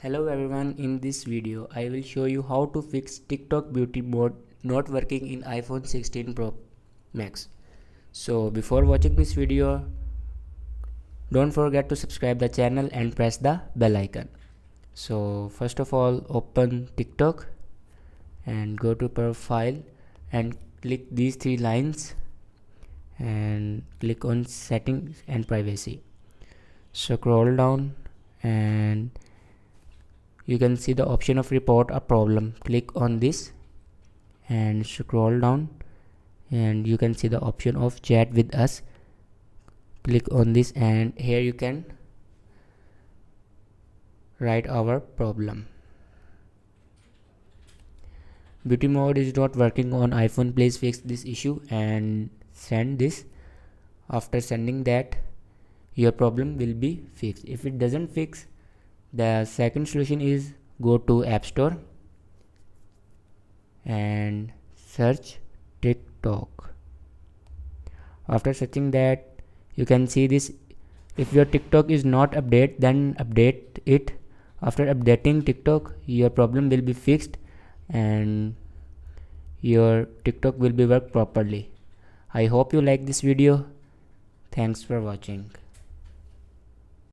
Hello everyone, in this video I will show you how to fix TikTok beauty mode not working in iPhone 16 Pro Max. So before watching this video, don't forget to subscribe the channel and press the bell icon. So first of all, open TikTok and go to profile and click these three lines and click on settings and privacy. Scroll down and you can see the option of report a problem. Click on this and scroll down and you can see the option of chat with us. Click on this and here you can write our problem. Beauty mode is not working on iPhone. Please fix this issue and send this. After sending that, your problem will be fixed. If it doesn't fix, the second solution is go to App Store and search TikTok. After searching that, you can see this. If your TikTok is not updated, then update it. After updating TikTok, your problem will be fixed and your TikTok will be work properly. I hope you like this video. Thanks for watching.